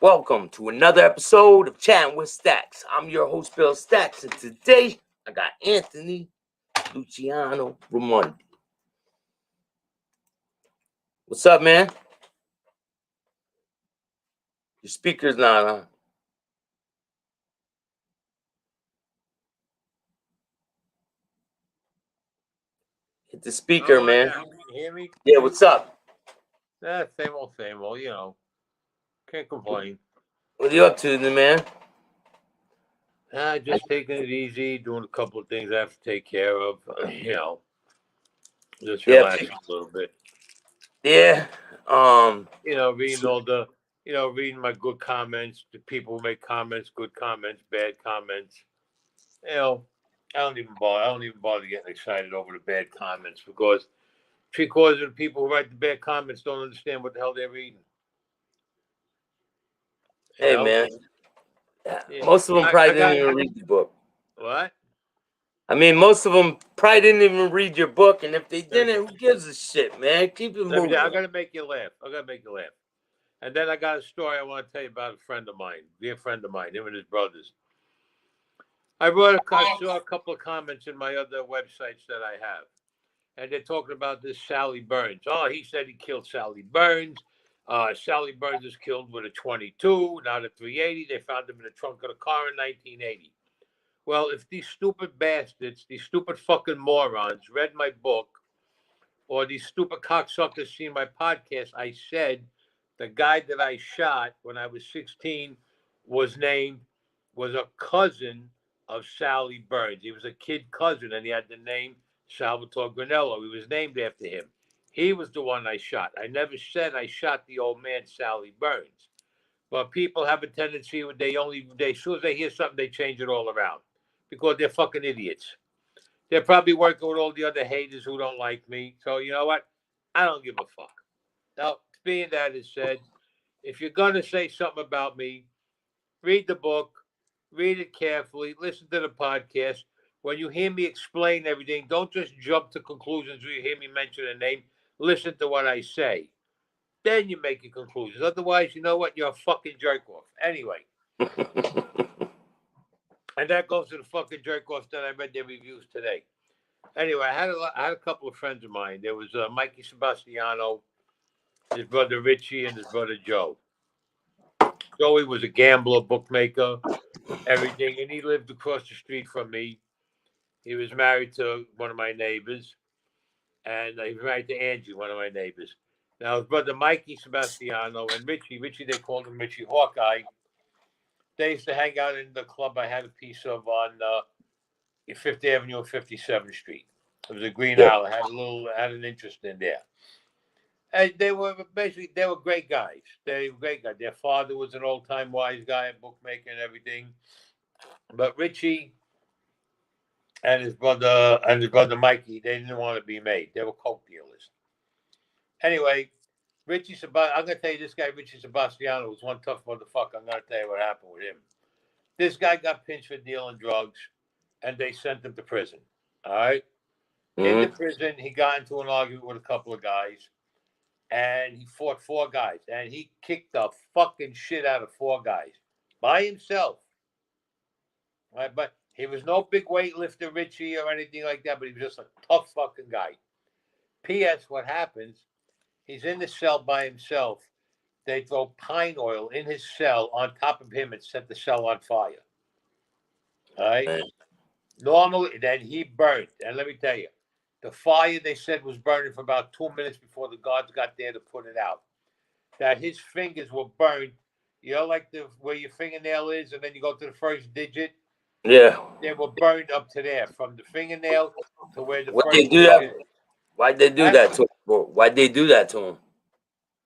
Welcome to another episode of Chatting with Staxx. I'm your host, Bill Staxx, and today I got Anthony Luciano Raimondi. What's up, man? Your speaker's not on. Hit the speaker, man. Can you hear me? Yeah, what's up? Same old, Can't complain. What are you up to, man? Just taking it easy, doing a couple of things I have to take care of. Just relaxing a little bit. Yeah. Reading my good comments. The people who make comments, good comments, bad comments. I don't even bother getting excited over the bad comments because of the people who write the bad comments don't understand what the hell they're reading. Hey, man. Most of them probably didn't even read the book. What? I mean, most of them probably didn't even read your book, and if they didn't, who gives a shit, man? Keep it moving. I gotta make you laugh. And then I got a story I want to tell you about a friend of mine, dear friend of mine, him and his brothers. I saw a couple of comments in my other websites that I have, and they're talking about this Sally Burns. Oh, he said he killed Sally Burns. Sally Burns was killed with a 22, not a 380. They found him in the trunk of the car in 1980. Well, if these stupid bastards, these stupid fucking morons read my book, or these stupid cocksuckers seen my podcast, I said the guy that I shot when I was 16 was a cousin of Sally Burns. He was a kid cousin, and he had the name Salvatore Granello. He was named after him. He was the one I shot. I never said I shot the old man, Sally Burns. But people have a tendency when as soon as they hear something, they change it all around because they're fucking idiots. They're probably working with all the other haters who don't like me. So you know what? I don't give a fuck. Now, being that is said, if you're going to say something about me, read the book, read it carefully, listen to the podcast. When you hear me explain everything, don't just jump to conclusions when you hear me mention a name. Listen to what I say. Then you make your conclusions. Otherwise, you know what? You're a fucking jerk off. Anyway. And that goes to the fucking jerk offs that I read their reviews today. Anyway, I had a couple of friends of mine. There was Mikey Sebastiano, his brother Richie, and his brother Joe. Joey was a gambler, bookmaker, everything, and he lived across the street from me. He was married to one of my neighbors, and he was married to Angie, one of my neighbors. Now, his brother Mikey Sebastiano and Richie, they called him Richie Hawkeye. They used to hang out in the club I had a piece of on 5th Avenue and 57th Street. It was a green owl. I had an interest in there. And they were great guys. Their father was an old time wise guy, a bookmaker and everything. But Richie and his brother Mikey, they didn't want to be made. They were coke dealers. Anyway, I'm gonna tell you this guy, Richie Sebastiano, was one tough motherfucker. I'm gonna tell you what happened with him. This guy got pinched for dealing drugs, and they sent him to prison. All right. In the prison, he got into an argument with a couple of guys, and he fought 4 guys, and he kicked the fucking shit out of 4 guys by himself. All right, but he was no big weightlifter, Richie, or anything like that, but he was just a tough fucking guy. P.S. What happens, he's in the cell by himself. They throw pine oil in his cell on top of him and set the cell on fire. All right? Normally, then he burned. And let me tell you, the fire, they said, was burning for about 2 minutes before the guards got there to put it out. That his fingers were burned, like where your fingernail is, and then you go to the first digit. Yeah. They were burned up to there, from the fingernail to where the Why'd first they do digit that? is. Why'd they do that to him? Why'd they do that to him?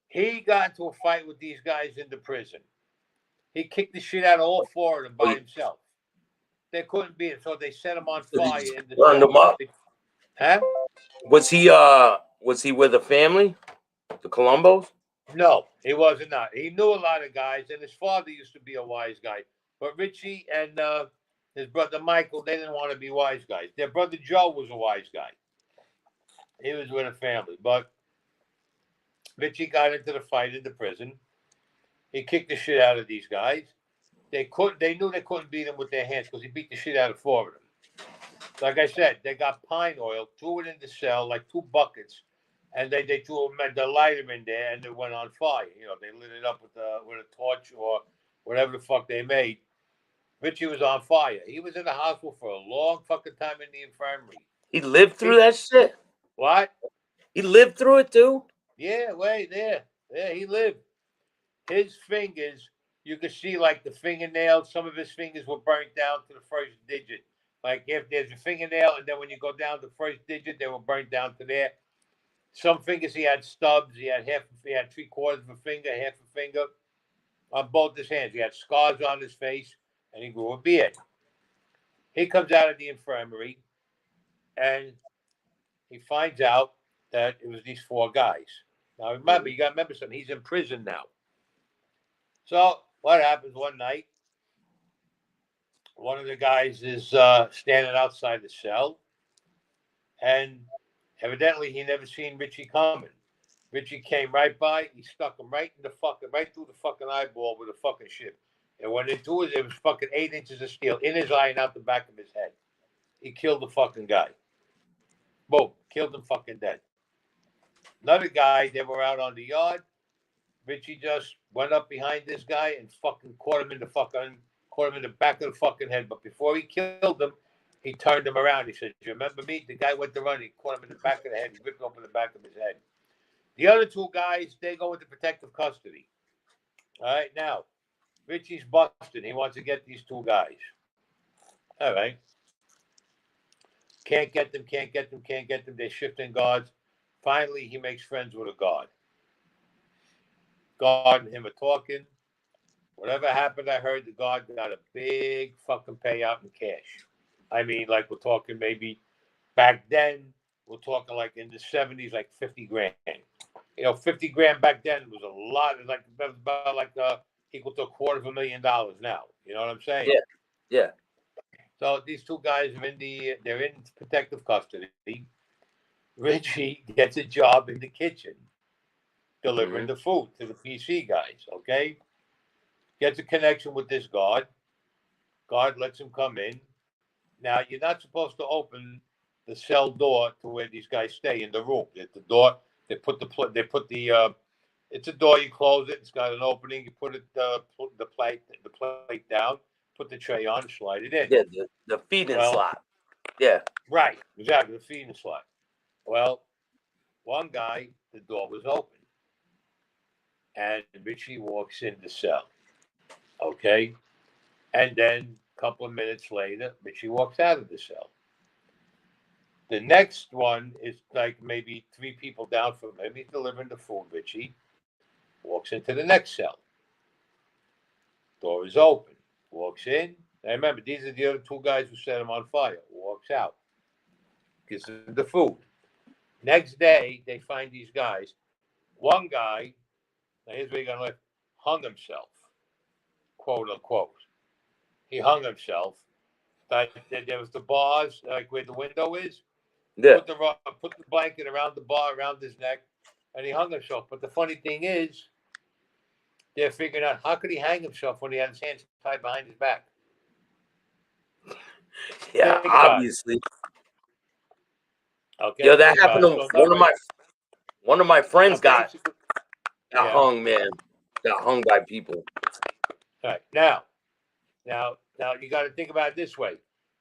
He got into a fight with these guys in the prison. He kicked the shit out of all 4 of them by himself. They couldn't beat him, so they set him on fire in the burned him up. Huh? Was he with a family? The Colombos? No, he wasn't. Not. He knew a lot of guys, and his father used to be a wise guy. But Richie and his brother Michael, they didn't want to be wise guys. Their brother Joe was a wise guy. He was with a family. But Richie got into the fight in the prison. He kicked the shit out of these guys. They knew they couldn't beat him with their hands because he beat the shit out of 4 of them. Like I said, they got pine oil, threw it in the cell, like 2 buckets, and they threw the lighter in there, and it went on fire. They lit it up with a torch or whatever the fuck they made. Richie was on fire. He was in the hospital for a long fucking time in the infirmary. He lived through that shit? What? He lived through it too? Yeah, wait, there. Yeah, he lived. His fingers, you could see like the fingernails, some of his fingers were burnt down to the first digit. Like if there's a fingernail, and then when you go down the first digit, they were burnt down to there. Some fingers he had stubs. He had 3/4 of a finger, half a finger on both his hands. He had scars on his face, and he grew a beard. He comes out of the infirmary, and he finds out that it was these 4 guys. Now remember, you got to remember something. He's in prison now. So what happens one night? One of the guys is standing outside the cell, and evidently he never seen Richie coming. Richie came right by. He stuck him right through the fucking eyeball with a fucking ship. And when it was fucking 8 inches of steel in his eye and out the back of his head. He killed the fucking guy. Boom, killed him fucking dead. Another guy, they were out on the yard. Richie just went up behind this guy and fucking caught him in the back of the fucking head. But before he killed him, he turned him around. He said, "Do you remember me?" The guy went to run. He caught him in the back of the head. He ripped open the back of his head. The other 2 guys, they go into protective custody. All right, now, Richie's busted. He wants to get these 2 guys. All right. Can't get them. They're shifting guards. Finally, he makes friends with a guard. Guard and him are talking. Whatever happened, I heard the guard got a big fucking payout in cash. I mean, like we're talking maybe back then, we're talking like in the 70s, like 50 grand. 50 grand back then was a lot. It's like about like equal to $250,000 now. You know what I'm saying? Yeah. Yeah. So these 2 guys are they're in protective custody. Richie gets a job in the kitchen, delivering the food to the PC guys. Okay, gets a connection with this guard. Guard lets him come in. Now you're not supposed to open the cell door to where these guys stay in the room. At the door, it's a door. You close it. It's got an opening. You put the plate down. Put the tray on. Slide it in. Yeah, the feeding slot. Yeah. Right. Exactly. The feeding slot. Well, one guy, the door was open, and Richie walks in the cell. Okay, and then a couple of minutes later, Richie walks out of the cell. The next one is like maybe 3 people down from him. He's delivering the food. Richie walks into the next cell. Door is open. Walks in. Now remember, these are the other 2 guys who set him on fire. Walks out. Gives him the food. Next day, they find these guys. One guy, now here's where you're going to live, hung himself, quote unquote. He hung himself. But there was the bars, like where the window is. Yeah. Put the blanket around the bar, around his neck, and he hung himself. But the funny thing is, they're figuring out how could he hang himself when he had his hands tied behind his back. Yeah, obviously. Okay. Yo, that happened to one of my friends got hung, man. Got hung by people. All right. Now you got to think about it this way.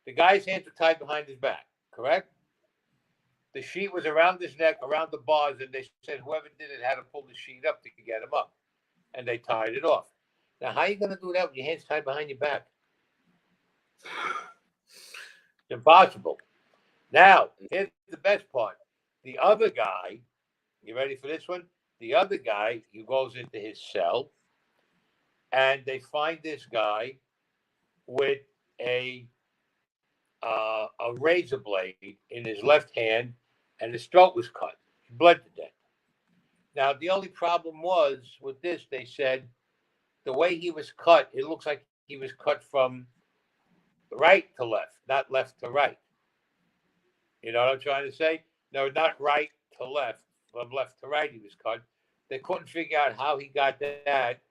The guy's hands were tied behind his back, correct? The sheet was around his neck, around the bars, and they said whoever did it had to pull the sheet up to get him up. And they tied it off. Now, how are you going to do that with your hands tied behind your back? It's impossible. Now, here's the best part. The other guy, you ready for this one? The other guy, he goes into his cell, and they find this guy with a razor blade in his left hand, and his throat was cut. He bled to death. Now, the only problem was with this, they said, the way he was cut, it looks like he was cut from right to left, not left to right. You know what I'm trying to say? No, not right to left, from left to right he was cut. They couldn't figure out how he got that.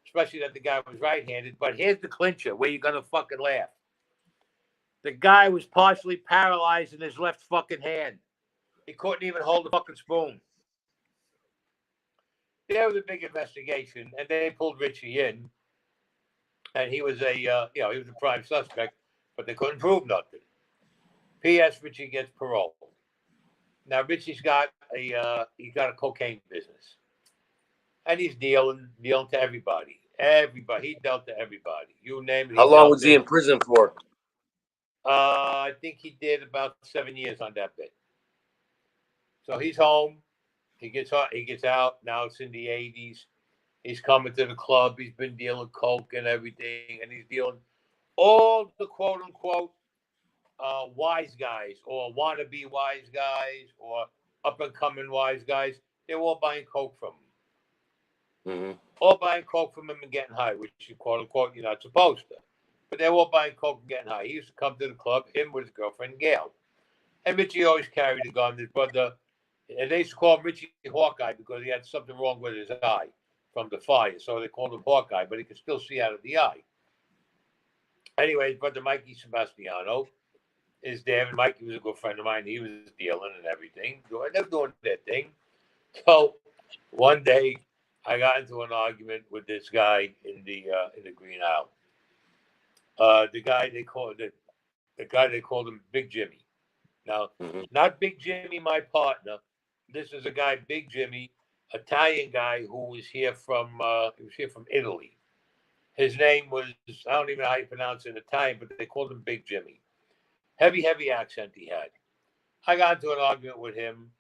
especially that the guy was right-handed. But here's the clincher, where you're gonna fucking laugh. The guy was partially paralyzed in his left fucking hand. He couldn't even hold a fucking spoon. There was a big investigation, and they pulled Richie in, and he was he was a prime suspect, but they couldn't prove nothing. P.S. Richie gets parole. Now Richie's got a cocaine business, and he's dealing to everybody. Everybody, he dealt to everybody. You name it, How he long dealt was he it. in prison for? I think he did about 7 years on that bit. So he's home. He gets out. Now it's in the 80s. He's coming to the club. He's been dealing coke and everything, and he's dealing all the quote unquote wise guys or wannabe wise guys or up and coming wise guys. They're all buying coke from him. Mm-hmm. All buying coke from him and getting high, which you quote unquote you're not supposed to. But they're all buying coke and getting high. He used to come to the club, him with his girlfriend Gail. And Richie always carried a gun. His brother, and they used to call him Richie Hawkeye because he had something wrong with his eye from the fire. So they called him Hawkeye, but he could still see out of the eye. Anyway, his brother Mikey Sebastiano is there, and Mikey was a good friend of mine. He was dealing and everything. They were doing their thing. So one day, I got into an argument with this guy in the Green Isle. The guy they called him Big Jimmy. Now, not Big Jimmy, my partner. This is a guy, Big Jimmy, Italian guy who was here from Italy. His name was, I don't even know how you pronounce it in Italian, but they called him Big Jimmy. Heavy accent he had. I got into an argument with him,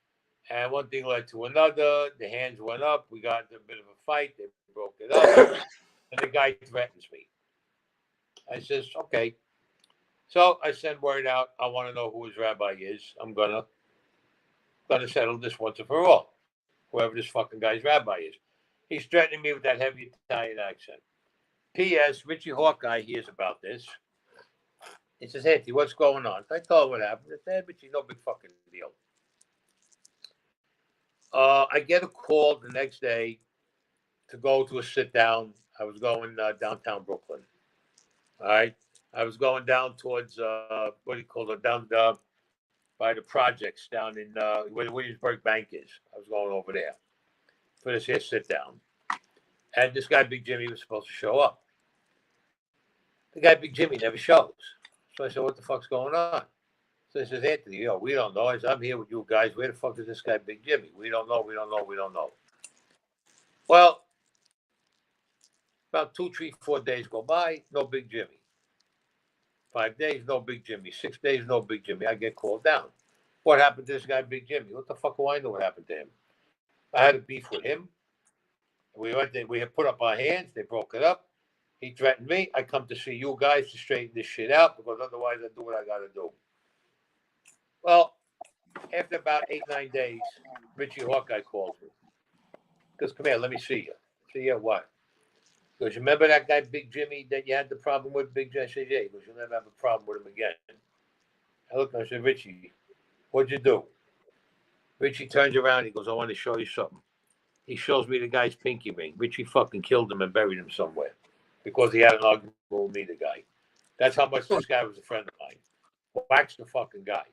and one thing led to another. The hands went up. We got into a bit of a fight. They broke it up, and the guy threatens me. I says, okay. So I send word out. I want to know who his rabbi is. I'm gonna settle this once and for all. Whoever this fucking guy's rabbi is. He's threatening me with that heavy Italian accent. P.S. Richie Hawkeye hears about this. He says, hey, what's going on? I told him what happened. I said, Richie, no big fucking deal. I get a call the next day to go to a sit down. I was going downtown Brooklyn. All right. I was going down towards, what do you call it, down by the projects down in where the Williamsburg Bank is. I was going over there for this here sit down. And this guy, Big Jimmy, was supposed to show up. The guy, Big Jimmy, never shows. So I said, what the fuck's going on? So he says, Anthony, we don't know. I said, I'm here with you guys. Where the fuck is this guy, Big Jimmy? We don't know. Well, about 2, 3, 4 days go by, no Big Jimmy. 5 days, no Big Jimmy. 6 days, no Big Jimmy. I get called down. What happened to this guy, Big Jimmy? What the fuck do I know what happened to him? I had a beef with him. We went there, we had put up our hands. They broke it up. He threatened me. I come to see you guys to straighten this shit out because otherwise I do what I got to do. Well, after about 8, 9 days, Richie Hawkeye calls me. Goes, come here, let me see you. See you what? He goes, you remember that guy, Big Jimmy, that you had the problem with, Big Jimmy? I said, yeah. He goes, you'll never have a problem with him again. I looked and I said, Richie, what'd you do? Richie turns around. He goes, I want to show you something. He shows me the guy's pinky ring. Richie fucking killed him and buried him somewhere because he had an argument with me, the guy. That's how much this guy was a friend of mine. Waxed the fucking guy.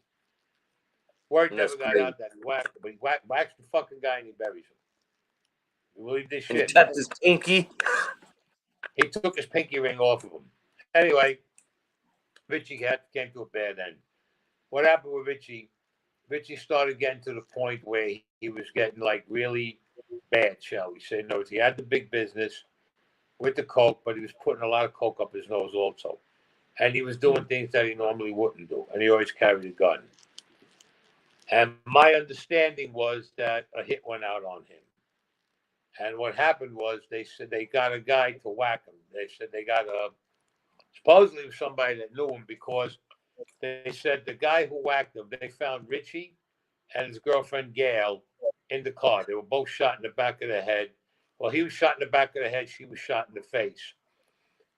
Word never got out that he whacked him, but he waxed the fucking guy and he buries him. You believe this shit? And he kept his pinky. He took his pinky ring off of him. Anyway, Richie came to a bad end. What happened with Richie? Richie started getting to the point where he was getting like really bad, shall we say. No, he had the big business with the coke, but he was putting a lot of coke up his nose also. And he was doing things that he normally wouldn't do. And he always carried a gun. And my understanding was that a hit went out on him. And what happened was they said they got a guy to whack him. They said they got supposedly it was somebody that knew him because they said the guy who whacked him, they found Richie and his girlfriend Gail in the car. They were both shot in the back of the head. Well, he was shot in the back of the head. She was shot in the face.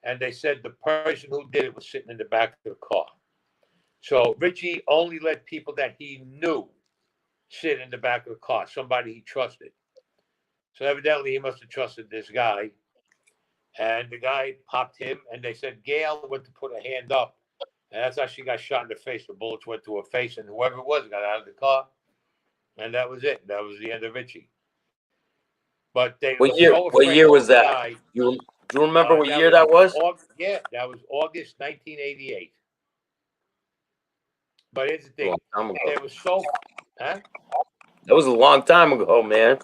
And they said the person who did it was sitting in the back of the car. So Richie only let people that he knew sit in the back of the car, somebody he trusted. So evidently he must have trusted this guy. And the guy popped him, and they said Gail went to put her hand up, and that's how she got shot in the face. The bullets went to her face, and whoever it was got out of the car, and that was it. That was the end of Richie. But they were What year? so What afraid year of was the that? guy. Do you remember what That year was that was? that was August 1988. But here's the A long thing: time ago. they were so, huh? That was a long time ago, man.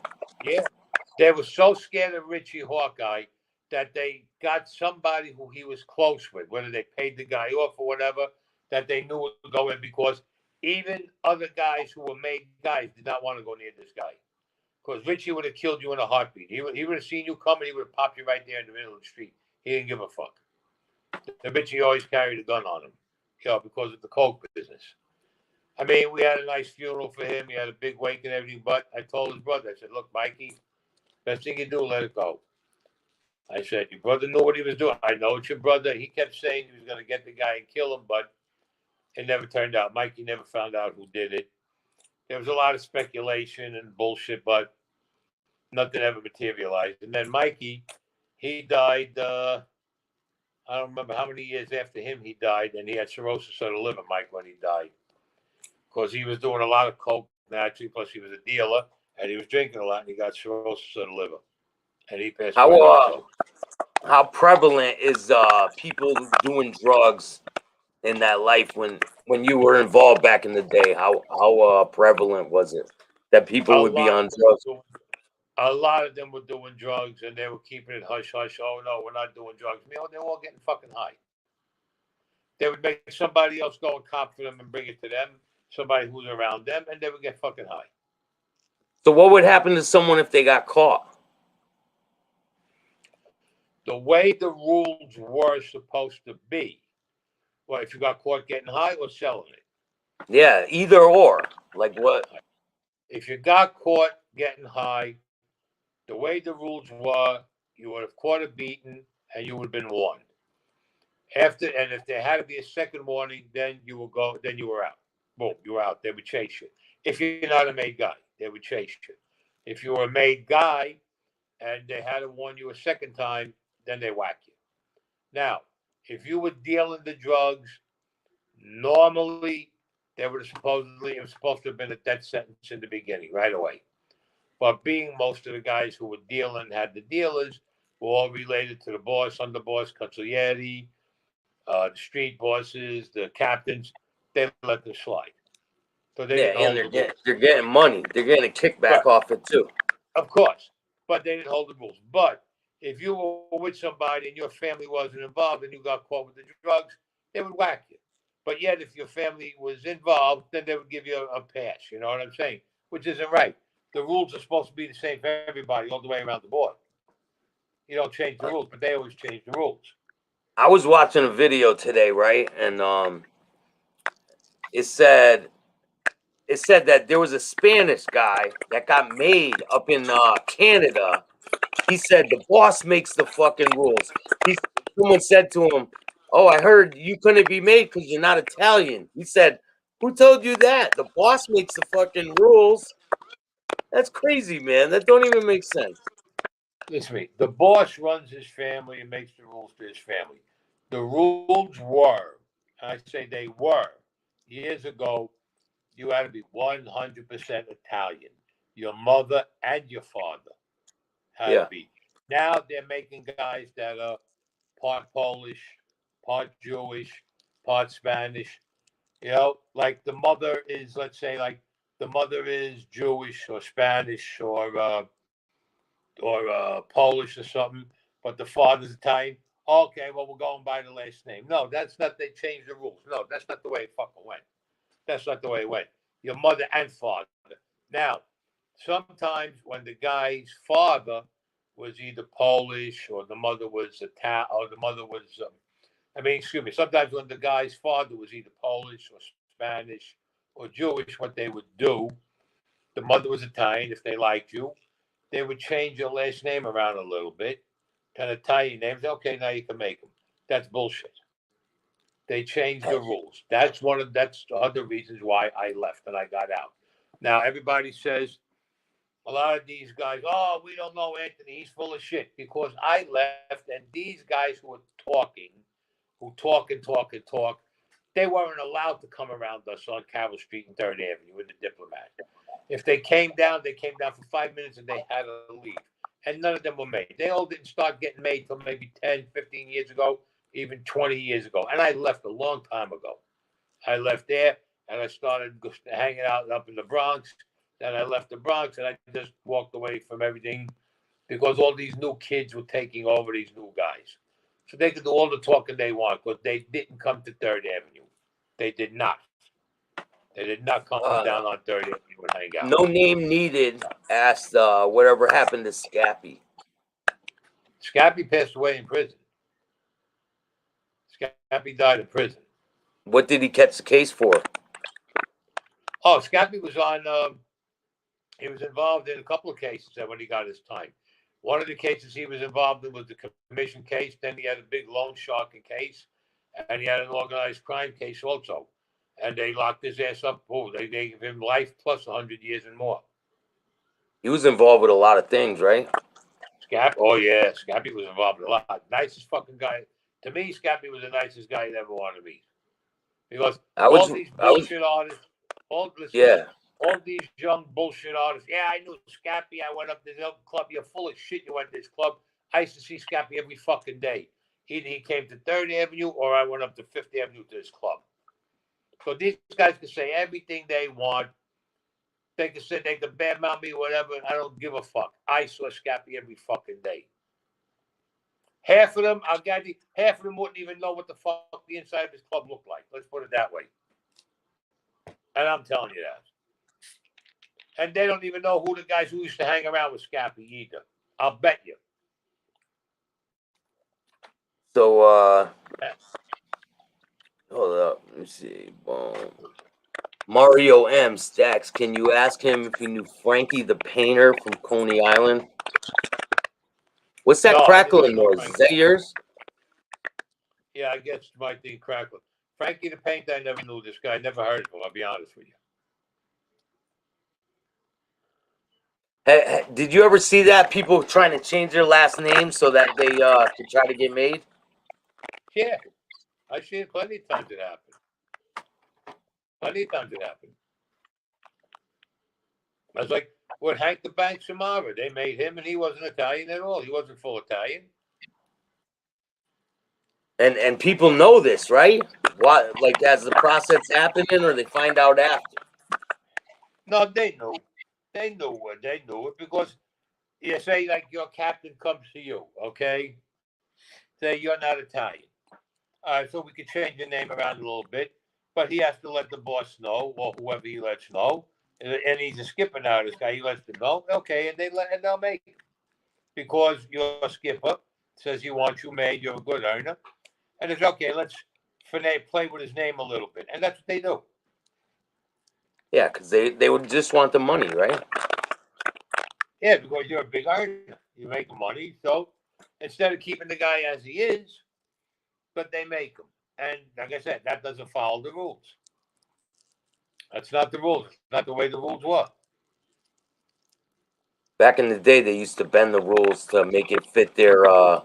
Yeah, they were so scared of Richie Hawkeye that they got somebody who he was close with, whether they paid the guy off or whatever, that they knew would go in because even other guys who were made guys did not want to go near this guy. Because Richie would have killed you in a heartbeat. He would have seen you coming. He would have popped you right there in the middle of the street. He didn't give a fuck. The Richie always carried a gun on him, because of the coke business. I mean, we had a nice funeral for him. He had a big wake and everything. But I told his brother, I said, "Look, Mikey, best thing you do, let it go." I said, "Your brother knew what he was doing. I know it's your brother." He kept saying he was going to get the guy and kill him, but it never turned out. Mikey never found out who did it. There was a lot of speculation and bullshit, but nothing ever materialized. And then Mikey, he died. I don't remember how many years after him he died, and he had cirrhosis of the liver, Mike, when he died, because he was doing a lot of coke naturally. Plus, he was a dealer, and he was drinking a lot, and he got cirrhosis of the liver, and he passed away also. How prevalent is people doing drugs in that life when you were involved back in the day? How prevalent was it that people A would be lot on of them were drugs? doing, a lot of them were doing drugs, and they were keeping it hush hush. Oh no, we're not doing drugs. They were all getting fucking high. They would make somebody else go and cop for them and bring it to them, somebody who's around them, and they would get fucking high. So what would happen to someone if they got caught? The way the rules were supposed to be, well, if you got caught getting high or selling it. Yeah, either or. Like what? If you got caught getting high, the way the rules were, you would have caught a beating and you would have been warned. And if there had to be a second warning, then you will go. Then you were out. Boom, you were out. They would chase you. If you're not a made guy, they would chase you. If you were a made guy and they had to warn you a second time, then they whack you. Now, if you were dealing the drugs, normally they would have it was supposed to have been a death sentence in the beginning, right away. But being most of the guys who were dealing had the dealers were all related to the boss, underboss, consigliere, the street bosses, the captains, they let them slide. So they Yeah, didn't and hold the rules. they're getting money. They're getting a kickback Right. off it too. Of course. But they didn't hold the rules. But if you were with somebody and your family wasn't involved and you got caught with the drugs, they would whack you. But yet, if your family was involved, then they would give you a pass. You know what I'm saying? Which isn't right. The rules are supposed to be the same for everybody all the way around the board. You don't change the rules, but they always change the rules. I was watching a video today, right? And it said that there was a Spanish guy that got made up in Canada. He said the boss makes the fucking rules. Someone said to him, "Oh, I heard you couldn't be made because you're not Italian." He said, "Who told you that? The boss makes the fucking rules." That's crazy, man. That don't even make sense. Listen to me. The boss runs his family and makes the rules to his family. The rules were, I say they were, years ago, you had to be 100% Italian. Your mother and your father had to Yeah. be. Now they're making guys that are part Polish, part Jewish, part Spanish. Like the mother is, let's say, like the mother is Jewish or Spanish or Polish or something, but the father's Italian. Okay, well, we're going by the last name. No, that's not. They changed the rules. No, that's not the way it fucking went. That's not the way it went. Your mother and father. Now, sometimes when the guy's father was either Polish or the mother was Italian, or the mother was, excuse me. Sometimes when the guy's father was either Polish or Spanish or Jewish, what they would do, the mother was Italian. If they liked you, they would change your last name around a little bit, kind of Italian names. Okay, now you can make them. That's bullshit. They changed the rules. That's the other reasons why I left and I got out. Now everybody says A lot of these guys, oh, we don't know Anthony. He's full of shit because I left, and these guys who were talking, who talk and talk and talk, they weren't allowed to come around us on Carroll Street and Third Avenue with the Diplomat. If they came down, they came down for 5 minutes and they had to leave. And none of them were made. They all didn't start getting made till maybe 10, 15 years ago, even 20 years ago. And I left a long time ago. I left there and I started hanging out up in the Bronx. Then I left the Bronx and I just walked away from everything because all these new kids were taking over these new guys. So they could do all the talking they want because they didn't come to Third Avenue. They did not. They did not come down on Third Avenue and hang out. No name needed. Asked whatever happened to Scappy. Scappy passed away in prison. Scappy died in prison. What did he catch the case for? Oh, Scappy was on. He was involved in a couple of cases when he got his time. One of the cases he was involved in was the commission case. Then he had a big loan sharking case, and he had an organized crime case also. And they locked his ass up. Oh, they gave him life plus 100 years and more. He was involved with a lot of things, right? Scappy, oh yeah, Scappy was involved in a lot. Nicest fucking guy. To me, Scappy was the nicest guy you'd ever want to meet. Because all these bullshit artists, all these young bullshit artists. Yeah, I knew Scappy. I went up to the club. You're full of shit. You went to this club. I used to see Scappy every fucking day. Either he came to 3rd Avenue or I went up to 5th Avenue to this club. So these guys can say everything they want. They can say they can badmouth me, whatever. I don't give a fuck. I saw Scappy every fucking day. Half of them, I'll guarantee, half of them wouldn't even know what the fuck the inside of his club looked like. Let's put it that way. And I'm telling you that. And they don't even know who the guys who used to hang around with Scappy either. I'll bet you. So, hold up. Let me see. Boom. Mario M. Staxx, can you ask him if he knew Frankie the Painter from Coney Island? What's that crackling noise? Is that yours? Yeah, I guess it's my thing crackling. Frankie the Painter, I never knew this guy. I never heard of him, I'll be honest with you. Did you ever see that? People trying to change their last name so that they can try to get made? Yeah. I've seen it plenty of times it happened. Plenty of times it happened. I was like, what Hank the Bank Samara? They made him and he wasn't Italian at all. He wasn't full Italian. And people know this, right? What, like, as the process happening, or they find out after? No, they knew. They knew it. They knew it because you say like your captain comes to you, okay? Say you're not Italian. All right, so we could change your name around a little bit, but he has to let the boss know or whoever he lets know. And he's a skipper now. This guy, he lets them know. Okay, and they'll make it because your skipper says he wants you made. You're a good earner, and it's okay. Let's play with his name a little bit, and that's what they do. Yeah, because they would just want the money, right? Yeah, because you're a big earner. You make money. So instead of keeping the guy as he is, but they make him. And like I said, that doesn't follow the rules. That's not the rules. It's not the way the rules were. Back in the day, they used to bend the rules to make it fit their, their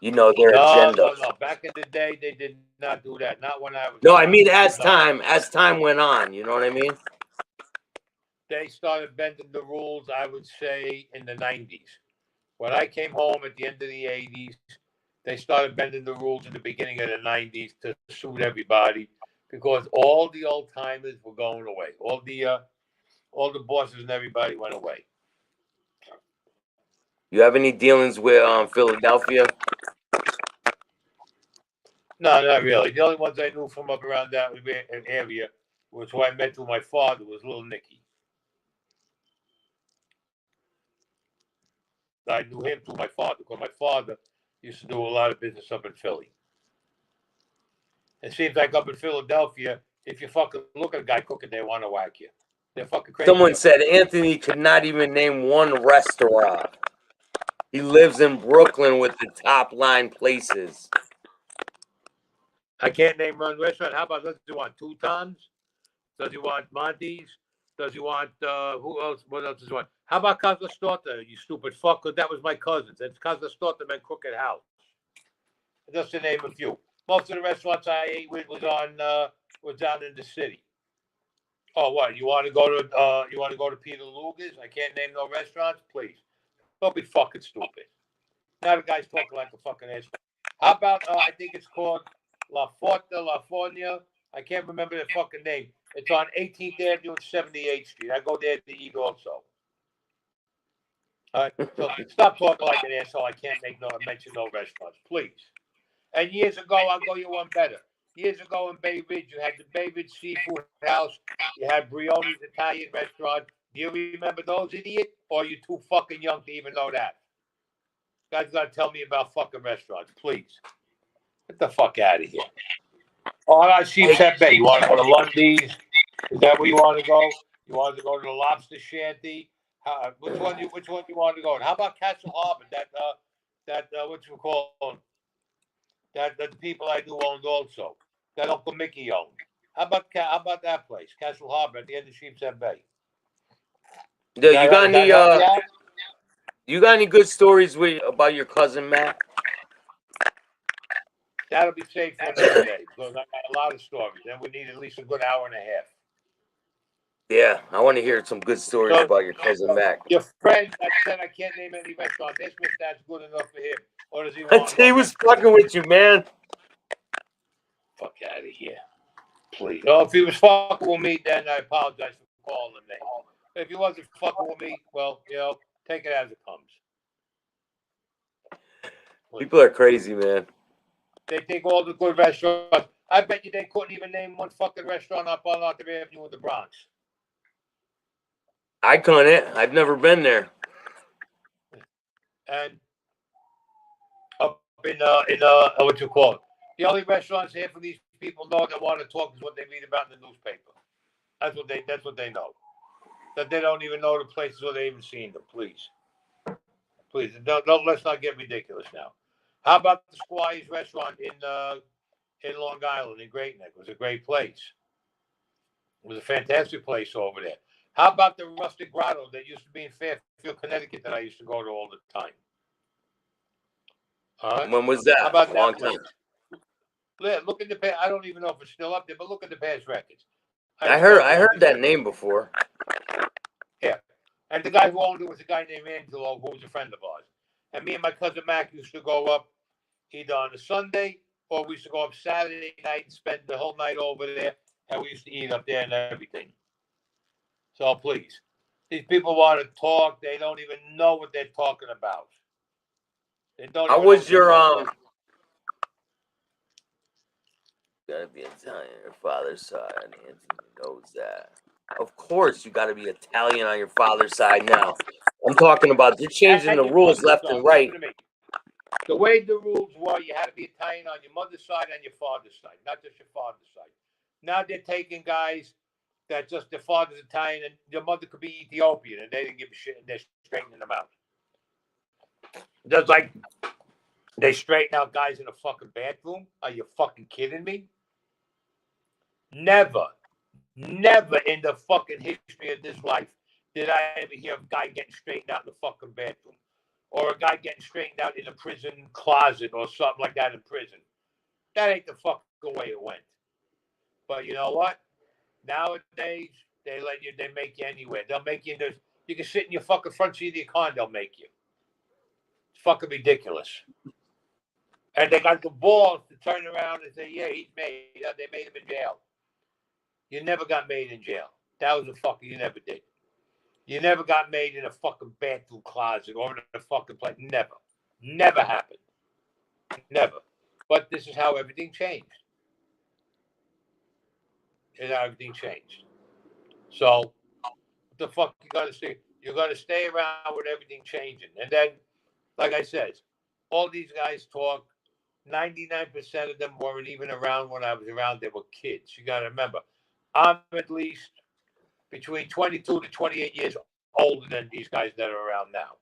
agenda. No. Back in the day, they did not do that. Not when I was. No, I mean as time went on. You know what I mean? They started bending the rules, I would say, in the 90s. When I came home at the end of the 80s, they started bending the rules in the beginning of the 90s to suit everybody because all the old timers were going away. All the bosses and everybody went away. You have any dealings with Philadelphia? No, not really. The only ones I knew from up around that area was who I met through my father was Little Nicky. I knew him through my father because my father used to do a lot of business up in Philly. It seems like up in Philadelphia, if you fucking look at a guy cooking, they want to whack you. They're fucking crazy. Someone said Anthony could not even name one restaurant. He lives in Brooklyn with the top line places. I can't name one restaurant. How about, does he want Teutons? Does he want Monty's? Does he want, who else? What else does he want? How about Casa Storta, you stupid fuck? That was my cousin's. It's Casa Storta meant Crooked House. Just to name a few. Most of the restaurants I ate with was down in the city. Oh, what? You want to go to Peter Luger's? I can't name no restaurants, please. Don't be fucking stupid. Now the guy's talking like a fucking ass. How about I think it's called La Forta, La Fornia. I can't remember the fucking name. It's on 18th Avenue and 78th Street. I go there to eat also. All right, so stop talking like an asshole. I can't mention no restaurants, please. And years ago, I'll go you one better. Years ago in Bay Ridge, you had the Bay Ridge Seafood House. You had Brioni's Italian Restaurant. Do you remember those, idiot? Or are you too fucking young to even know that? Guys got to tell me about fucking restaurants, please. Get the fuck out of here. Oh, I got Sheepshead Bay. You want to go to Lundy's? Is that where you want to go? You want to go to the Lobster Shanty? Which one you want to go to? How about Castle Harbor? That what you call that the people I knew owned also. That Uncle Mickey owned. How about that place, Castle Harbor at the end of Sheepshead Bay? Yeah, you got any good stories about your cousin Matt? That'll be safe for another day because I got a lot of stories, and we need at least a good hour and a half. Yeah, I want to hear some good stories about your cousin Mac. Your friend that said I can't name any restaurants. Ask me if that's good enough for him, or does he want? He was fucking with you, man. Fuck out of here, please. No, if he was fucking with me, then I apologize for calling him name. If he wasn't fucking with me, well, take it as it comes. People are crazy, man. They take all the good restaurants. I bet you they couldn't even name one fucking restaurant up on Arthur Avenue in the Bronx. I couldn't. I've never been there. And up in what you call it? The only restaurants here for these people know that want to talk is what they read about in the newspaper. That's what they know. That they don't even know the places where they even seen them. Please, don't let's not get ridiculous now. How about the Squire's restaurant in Long Island in Great Neck? It was a great place. It was a fantastic place over there. How about the Rustic Grotto that used to be in Fairfield, Connecticut that I used to go to all the time? When was that? How about a long that place? time. Look at the past. I don't even know if it's still up there, but look at the past records. I heard that name before. Yeah. And the guy who owned it was a guy named Angelo, who was a friend of ours. And me and my cousin Mac used to go up either on a Sunday or we used to go up Saturday night and spend the whole night over there. And we used to eat up there and everything. So please, these people want to talk. They don't even know what they're talking about. How was your Gotta be Italian on your father's side. Anthony knows that. Of course, you gotta be Italian on your father's side now. I'm talking about they're changing the rules left and right. The way the rules were, you had to be Italian on your mother's side and your father's side, not just your father's side. Now they're taking guys that just their father's Italian and your mother could be Ethiopian and they didn't give a shit and they're straightening them out. Just like they straighten out guys in a fucking bathroom. Are you fucking kidding me? Never in the fucking history of this life did I ever hear a guy getting straightened out in the fucking bathroom. Or a guy getting straightened out in a prison closet or something like that in prison. That ain't the fucking way it went. But you know what? Nowadays, they make you anywhere. They'll make you you can sit in your fucking front seat of your car and they'll make you. It's fucking ridiculous. And they got the balls to turn around and say, yeah, he's made. They made him in jail. You never got made in jail. That was you never did. You never got made in a fucking bathroom closet or in a fucking place. Never. Never happened. Never. But this is how everything changed. This is how everything changed. So, what the fuck you got to say? You're going to stay around with everything changing. And then, like I said, all these guys talk. 99% of them weren't even around when I was around. They were kids. You got to remember, I'm at least between 22 to 28 years older than these guys that are around now.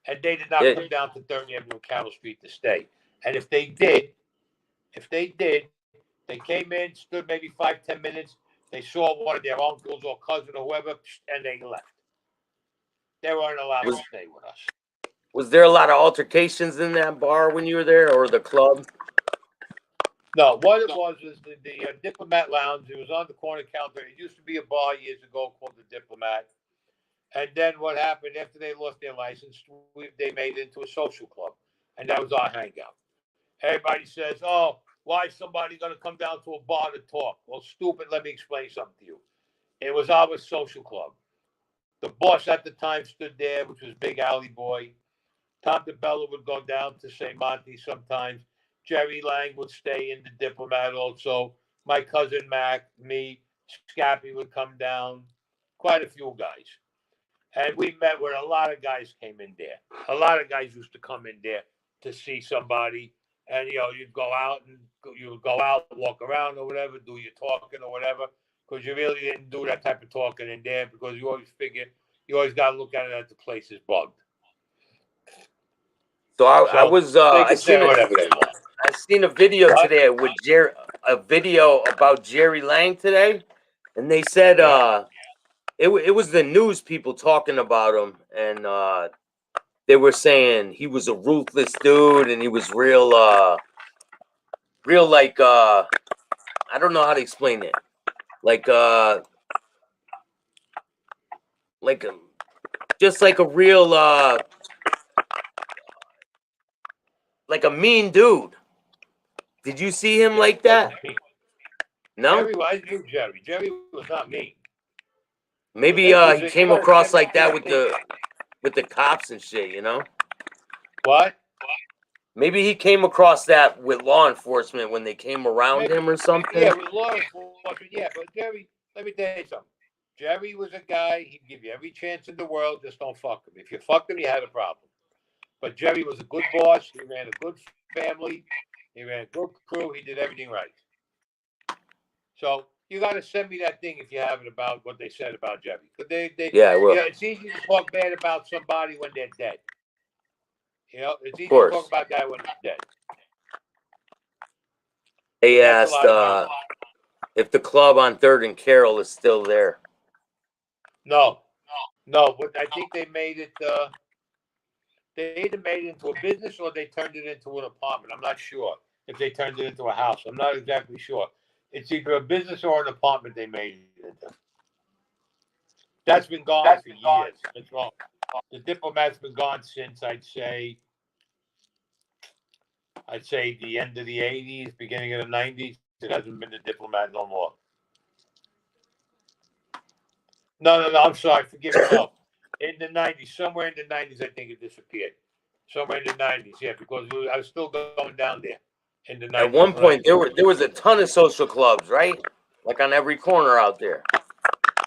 And they did not come down to 30th Avenue and Carroll Street to stay. And if they did, they came in, stood maybe 5-10 minutes. They saw one of their uncles or cousin or whoever, and they left. They weren't allowed to stay with us. Was there a lot of altercations in that bar when you were there, or the club? No, what it was the Diplomat Lounge. It was on the corner counter. It used to be a bar years ago called the Diplomat. And then what happened after they lost their license? They made it into a social club, and that was our hangout. Everybody says, "Oh, why is somebody going to come down to a bar to talk?" Well, stupid. Let me explain something to you. It was our social club. The boss at the time stood there, which was Big Alley Boy. Tom DeBella would go down to St. Monty sometimes. Jerry Lang would stay in the Diplomat also. My cousin Mac, me, Scappy would come down. Quite a few guys. And we met where a lot of guys came in there. A lot of guys used to come in there to see somebody. And, you'd go out and walk around or whatever, do your talking or whatever. Because you really didn't do that type of talking in there because you always figure, you always got to look at it as the place is bugged. So I was they can say whatever they want. I seen a video today with a video about Jerry Lang today, and they said it was the news people talking about him, and they were saying he was a ruthless dude, and he was real like I don't know how to explain it, like just like a real like a mean dude. Did you see him like that? No. Jerry, I knew Jerry. Jerry was not mean. Maybe he came across like that with the cops and shit, you know? What? Maybe he came across that with law enforcement when they came around him or something. Yeah, with law enforcement, yeah. But Jerry, let me tell you something. Jerry was a guy, he'd give you every chance in the world, just don't fuck him. If you fucked him, you had a problem. But Jerry was a good boss. He ran a good family. He ran a good crew. He did everything right. So you got to send me that thing if you have it about what they said about Jerry. Yeah, I will. It's easy to talk bad about somebody when they're dead. It's easy to talk about that when they're dead. They asked if the club on 3rd and Carroll is still there. No. But I think they made it. They either made it into a business or they turned it into an apartment. I'm not sure if they turned it into a house. I'm not exactly sure. It's either a business or an apartment they made it into. That's been gone for years. That's wrong. The Diplomat's been gone since I'd say the end of the 80s, beginning of the 90s. It hasn't been the Diplomat no more. No. I'm sorry. Forgive me. No. In the 90s, somewhere in the 90s, I think it disappeared. Somewhere in the 90s, yeah, because I was still going down there in the 90s. At one point, there was a ton of social clubs, right? Like on every corner out there.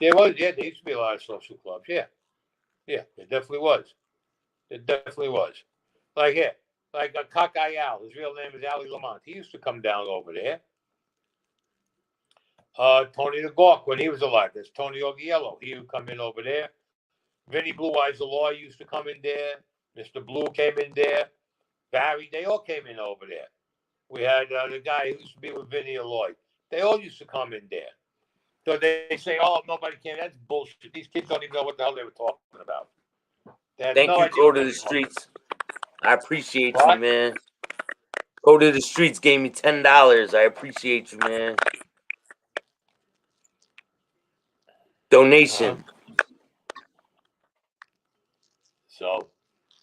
There was, yeah. There used to be a lot of social clubs, yeah. Yeah, there definitely was. Like here, like a Cockeye Al. His real name is Ali Lamont. He used to come down over there. Tony the Gawk, when he was alive. There's Tony Ogiello. He would come in over there. Vinny Blue Eyes the Law used to come in there. Mr. Blue came in there. Barry, they all came in over there. We had the guy who used to be with Vinny Alloy. They all used to come in there. So they say, "Oh, nobody came." That's bullshit. These kids don't even know what the hell they were talking about. Thank you, Go to the Streets. I appreciate you, man. Go to the Streets gave me $10. I appreciate you, man. Donation. So,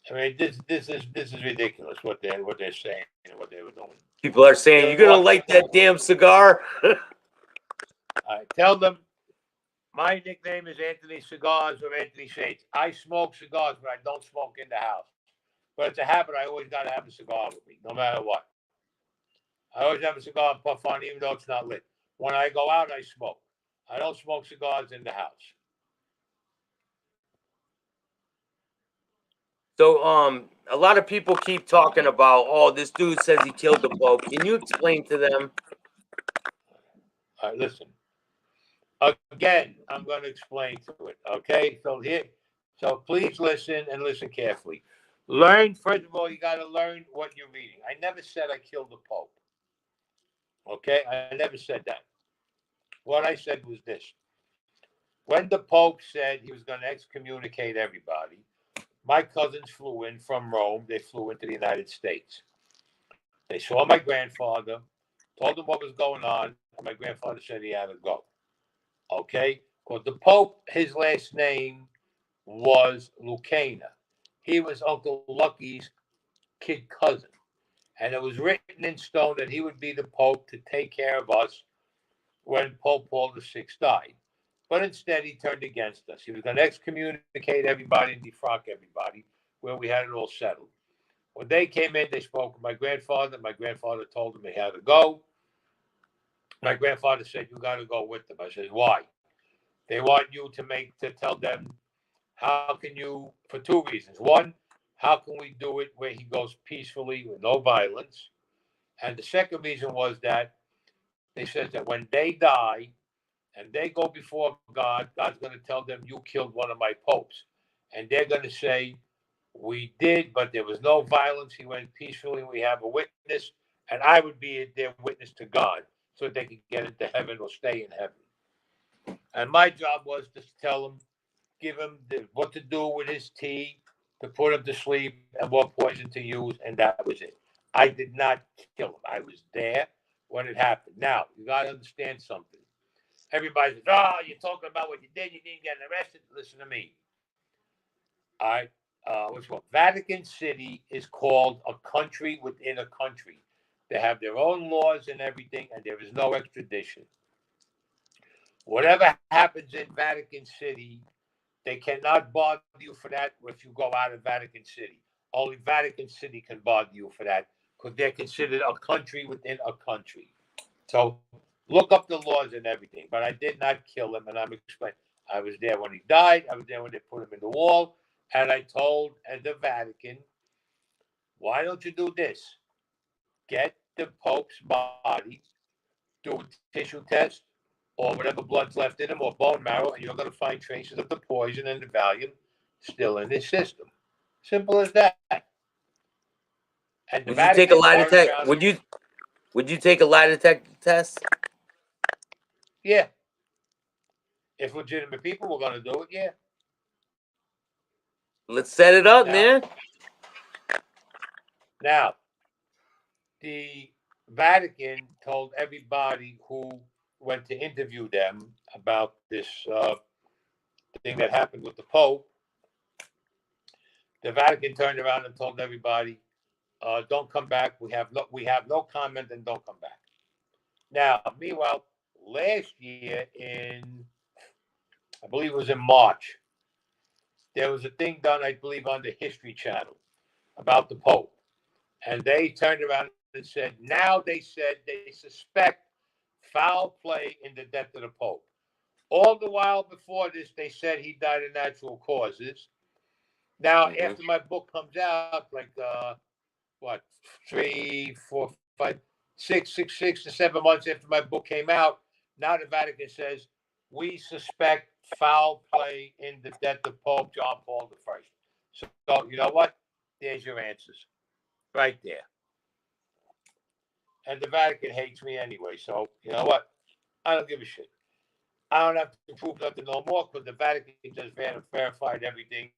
I mean, this is ridiculous what they're saying and what they were doing. People are saying, "You're gonna light that damn cigar." I tell them my nickname is Anthony Cigars or Anthony Shades. I smoke cigars, but I don't smoke in the house. But it's a habit. I always got to have a cigar with me, no matter what. I always have a cigar and puff on, even though it's not lit. When I go out, I smoke. I don't smoke cigars in the house. So, a lot of people keep talking about, "Oh, this dude says he killed the Pope." Can you explain to them? All right, listen. Again, I'm going to explain to it. Okay, so please listen and listen carefully. Learn, first of all, you got to learn what you're reading. I never said I killed the Pope. Okay, I never said that. What I said was this: when the Pope said he was going to excommunicate everybody, my cousins flew in from Rome. They flew into the United States. They saw my grandfather, told him what was going on, and my grandfather said he had to go. Okay? Because the Pope, his last name was Lucana. He was Uncle Lucky's kid cousin. And it was written in stone that he would be the Pope to take care of us when Pope Paul VI died. But instead, he turned against us. He was going to excommunicate everybody and defrock everybody, where we had it all settled. When they came in, they spoke with my grandfather. My grandfather told them he had to go. My grandfather said, "You got to go with them." I said, "Why?" They want you to tell them, how can you, for two reasons. One, how can we do it where he goes peacefully with no violence? And the second reason was that they said that when they die and they go before God, God's going to tell them, you killed one of my popes. And they're going to say, we did, but there was no violence. He went peacefully. We have a witness. And I would be their witness to God so that they could get into heaven or stay in heaven. And my job was to tell him, give him what to do with his tea, to put him to sleep, and what poison to use, and that was it. I did not kill him. I was there when it happened. Now, you got to understand something. Everybody says, oh, you're talking about what you did. You didn't get arrested. Listen to me. All right. What's called Vatican City is called a country within a country. They have their own laws and everything, and there is no extradition. Whatever happens in Vatican City, they cannot bother you for that if you go out of Vatican City. Only Vatican City can bother you for that because they're considered a country within a country. So look up the laws and everything. But I did not kill him, and I'm explaining. I was there when he died. I was there when they put him in the wall. And I told the Vatican, why don't you do this? Get the Pope's body, do a tissue test, or whatever blood's left in him, or bone marrow, and you're going to find traces of the poison and the Valium still in his system. Simple as that. And the Would you take a Vatican lie turned detector? around. Would you take a lie detector test? Yeah. If legitimate people were going to do it, yeah. Let's set it up, man. Now, the Vatican told everybody who went to interview them about this thing that happened with the Pope. The Vatican turned around and told everybody, "Don't come back. We have no comment, and don't come back." Now, meanwhile, last year I believe it was in March, there was a thing done, I believe, on the History Channel about the Pope, and they turned around and said, now they said they suspect foul play in the death of the Pope. All the while before this, they said he died of natural causes. Now, after my book comes out, like 3, 4, 5, 6 to 7 months after my book came out, now the Vatican says we suspect foul play in the death of Pope John Paul I. So you know what? There's your answers, right there. And the Vatican hates me anyway. So you know what? I don't give a shit. I don't have to prove nothing no more because the Vatican just verified everything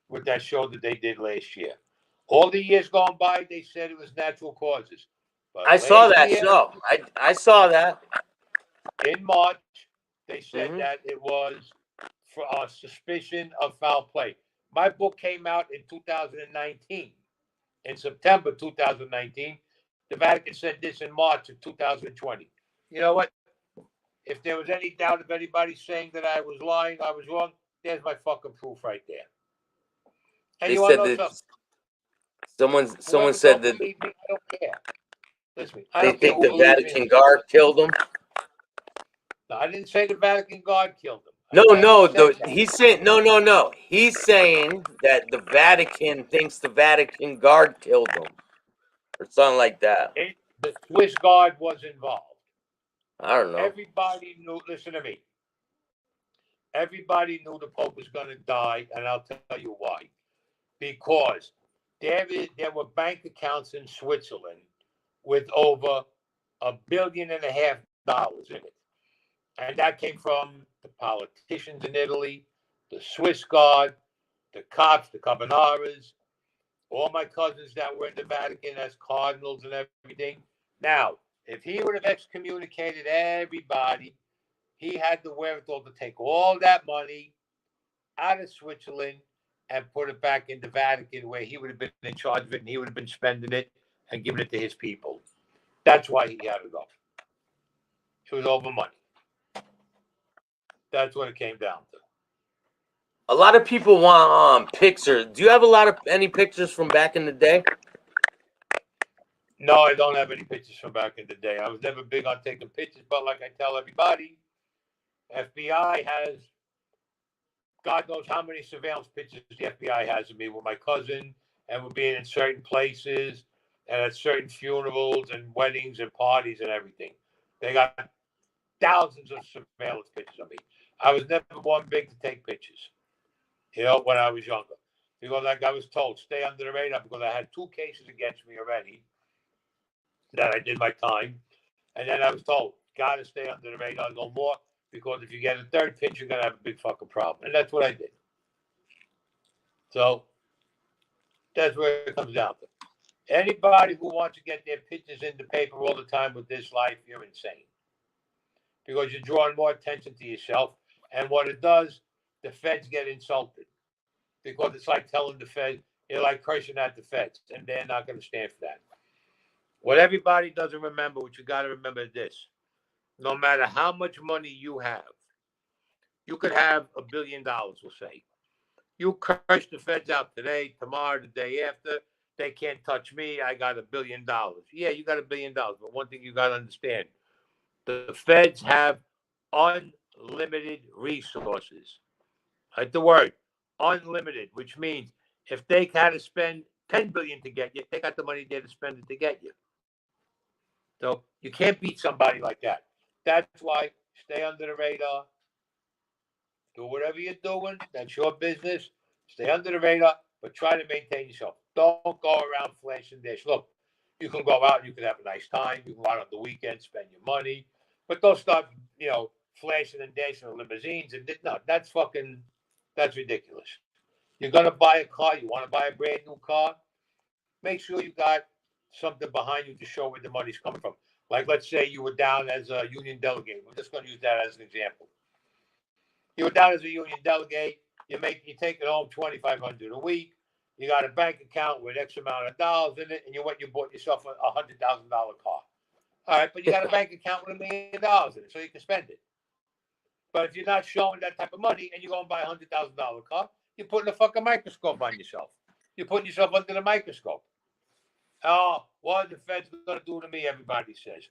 with that show that they did last year. All the years gone by, they said it was natural causes. But I saw that year, show. I saw that. In March, they said that it was for a suspicion of foul play. My book came out in 2019. In September 2019, the Vatican said this in March of 2020. You know what? If there was any doubt of anybody saying that I was lying, I was wrong, there's my fucking proof right there. And They you want said to know that something? someone said that me, I don't care. Listen, I they don't care think who the believes me. Vatican guard killed him. No, I didn't say the Vatican guard killed him. He's saying no. He's saying that the Vatican thinks the Vatican guard killed him, or something like that. The Swiss guard was involved. I don't know. Everybody knew. Listen to me. Everybody knew the Pope was going to die, and I'll tell you why. Because there were bank accounts in Switzerland with over $1.5 billion in it, and that came from the politicians in Italy, the Swiss Guard, the cops, the Carbonaras, all my cousins that were in the Vatican as cardinals and everything. Now, if he would have excommunicated everybody, he had the wherewithal to take all that money out of Switzerland and put it back in the Vatican where he would have been in charge of it and he would have been spending it and giving it to his people. That's why he had to go. It was over money. That's what it came down to. A lot of people want pictures. Do you have any pictures from back in the day? No, I don't have any pictures from back in the day. I was never big on taking pictures, but like I tell everybody, FBI has God knows how many surveillance pictures the FBI has of me with my cousin, and we're being in certain places and at certain funerals and weddings and parties and everything. They got thousands of surveillance pictures of me. I was never one big to take pictures, when I was younger. Because like I was told, stay under the radar because I had 2 cases against me already that I did my time. And then I was told, got to stay under the radar no more because if you get a 3rd pitch, you're going to have a big fucking problem. And that's what I did. So that's where it comes down to. Anybody who wants to get their pictures in the paper all the time with this life, you're insane. Because you're drawing more attention to yourself. And what it does, the feds get insulted. Because it's like telling the feds, you're like cursing at the feds. And they're not going to stand for that. What everybody doesn't remember, what you got to remember is this. No matter how much money you have, you could have $1 billion, we'll say. You curse the feds out today, tomorrow, the day after. They can't touch me. I got $1 billion. Yeah, you got $1 billion. But one thing you got to understand, the feds have unlimited resources. Like the word, unlimited, which means if they had to spend $10 billion to get you, they got the money there to spend it to get you. So you can't beat somebody like that. That's why stay under the radar. Do whatever you're doing. That's your business. Stay under the radar, but try to maintain yourself. Don't go around flashing this. Look, you can go out, you can have a nice time. You can go out on the weekend, spend your money, but don't start, flashing and dashing in limousines. And no, that's ridiculous. You're gonna buy a car. You want to buy a brand new car. Make sure you got something behind you to show where the money's coming from. Like, let's say you were down as a union delegate. We're just going to use that as an example. You were down as a union delegate. You're taking home $2,500 a week. You got a bank account with X amount of dollars in it, and you bought yourself a $100,000 car. All right, but you got a bank account with $1 million in it, so you can spend it. But if you're not showing that type of money, and you go and buy a $100,000 car, you're putting a fucking microscope on yourself. You're putting yourself under the microscope. Oh, what are the feds going to do to me? Everybody says.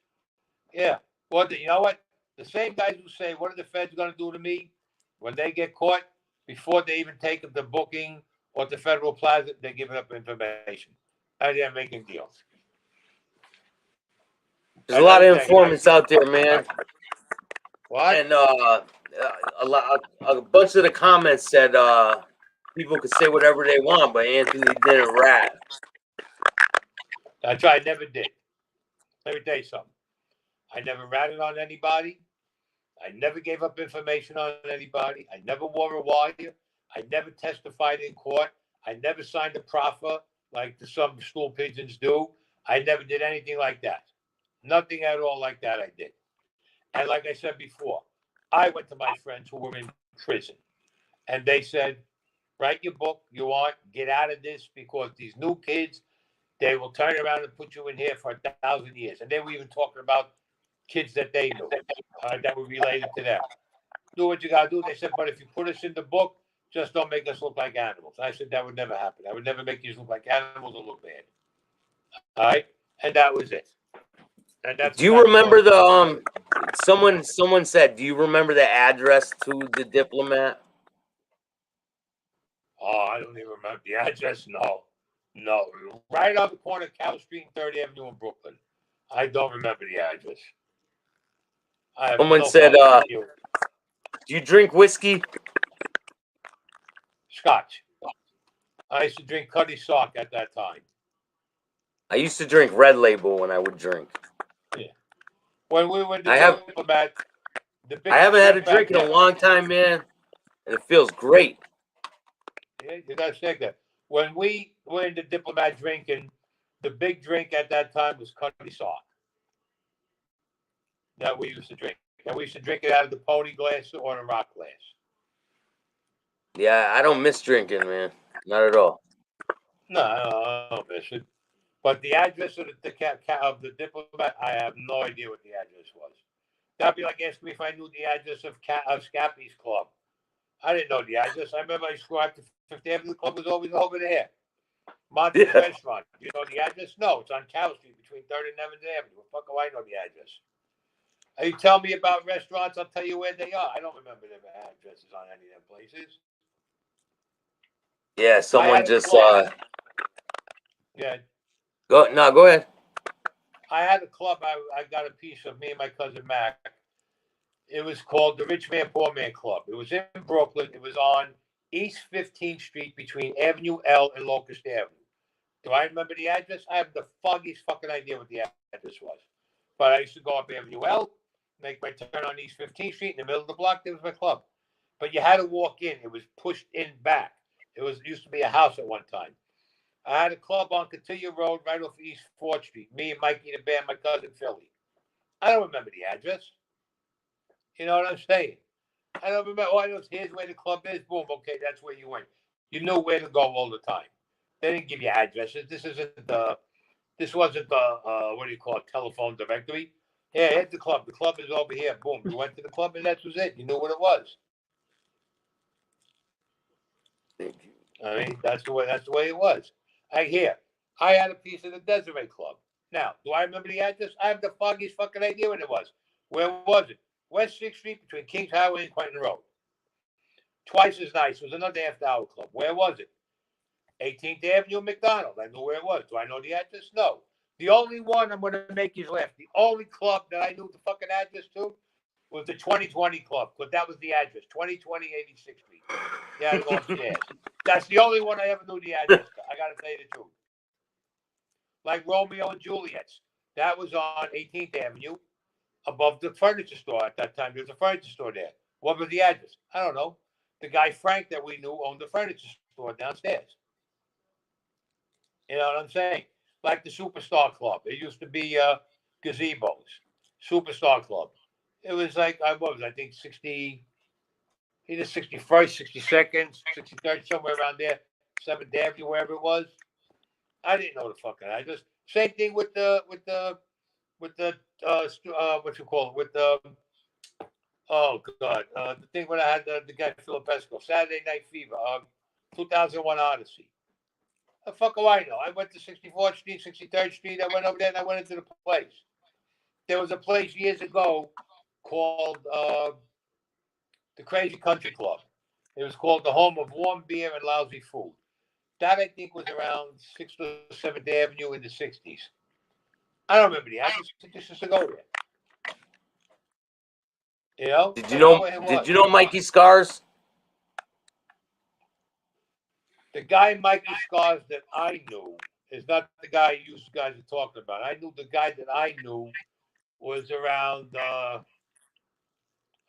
Yeah. Well, you know what? The same guys who say, what are the feds going to do to me? When they get caught, before they even take them to booking or to Federal Plaza, they're giving up information. And they're making deals. There's a lot of informants out there, man. What? And a bunch of the comments said people could say whatever they want, but Anthony didn't rat. That's right, I never did. Let me tell you something. I never ratted on anybody. I never gave up information on anybody. I never wore a wire. I never testified in court. I never signed a proffer like some stool pigeons do. I never did anything like that. Nothing at all like that I did. And like I said before, I went to my friends who were in prison. And they said, write your book you want, get out of this because these new kids, they will turn around and put you in here for 1,000 years. And they were even talking about kids that they knew that were related to them. Do what you got to do. They said, but if you put us in the book, just don't make us look like animals. I said, that would never happen. I would never make you look like animals or look bad. All right? And that was it. And that's. Do you remember the someone said, do you remember the address to the diplomat? Oh, I don't even remember the address. No. Right on the corner of Cal Street and 3rd Avenue in Brooklyn. I don't remember the address. Someone said, do you drink whiskey? Scotch. I used to drink Cuddy Sock at that time. I used to drink Red Label when I would drink. Yeah. When we were the diplomat, big I haven't had a drink back drink in a then. long time, man, and it feels great. Yeah, you gotta take that. When we were in the Diplomat drinking, the big drink at that time was Cuddy Sock that we used to drink. And we used to drink it out of the pony glass or the rock glass. Yeah, I don't miss drinking, man. Not at all. No, I don't miss it. But the address of of the Diplomat, I have no idea what the address was. That'd be like asking me if I knew the address of Scappy's Club. I didn't know the address. I remember I used to go out to Fifth Avenue. The club was always over there. Monty's Yeah. Restaurant. You know the address? No, it's on Cow Street between 3rd and Evans Avenue. What the fuck do I know the address? You tell me about restaurants, I'll tell you where they are. I don't remember their addresses on any of them places. Yeah, someone just Yeah, go ahead. I had a club. I got a piece of me and my cousin Mac. It was called the Rich Man Poor Man Club. It was in Brooklyn. It was on East 15th Street between Avenue L and Locust Avenue. Do I remember the address? I have the foggiest fucking idea what the address was. But I used to go up Avenue L, make my turn on East 15th Street. In the middle of the block, there was my club. But you had to walk in. It was pushed in back. It used to be a house at one time. I had a club on Cotillo Road right off East 4th Street. Me and Mikey the band, my cousin Philly. I don't remember the address. You know what I'm saying? I don't remember. Oh, I know. Here's where the club is. Boom. Okay, that's where you went. You knew where to go all the time. They didn't give you addresses. This isn't the. This wasn't the. What do you call it? Telephone directory. Yeah, here's the club. The club is over here. Boom. You went to the club, and that was it. You knew what it was. I mean, that's the way it was. I had a piece of the Desiree Club. Now, do I remember the address? I have the foggiest fucking idea what it was. Where was it? West 6th Street between Kings Highway and Quentin Road. Twice as nice. It was another after-hour club. Where was it? 18th Avenue, McDonald. I knew where it was. Do I know the address? No. The only one I'm going to make you laugh. The only club that I knew the fucking address to was the 2020 Club, because that was the address. 2020 86th Street. You had to go upstairs. That's the only one I ever knew the address to. I got to tell you the truth. Like Romeo and Juliet's. That was on 18th Avenue above the furniture store at that time. There was a furniture store there. What was the address? I don't know. The guy Frank that we knew owned the furniture store downstairs. You know what I'm saying? Like the Superstar Club. It used to be gazebos. Superstar Club. It was like, I think 60, either 61st, 62nd, 63rd, somewhere around there. 7th Avenue, wherever it was. I didn't know the fucking address. Same thing with the what you call it, with the oh god, the thing when I had the guy Philip Pesco, Saturday Night Fever, 2001 Odyssey. The fuck do I know? I went to 64th Street, 63rd Street. I went over there and I went into the place. There was a place years ago called the Crazy Country Club. It was called the home of warm beer and lousy food. That I think was around 6th or 7th Avenue in the 60s. I don't remember the address. I just used to go there. You know? Did you That's know? what it Did was. you know Mikey Scars? The guy Mikey Scars that I knew is not the guy you guys are talking about. I knew the guy that I knew was around.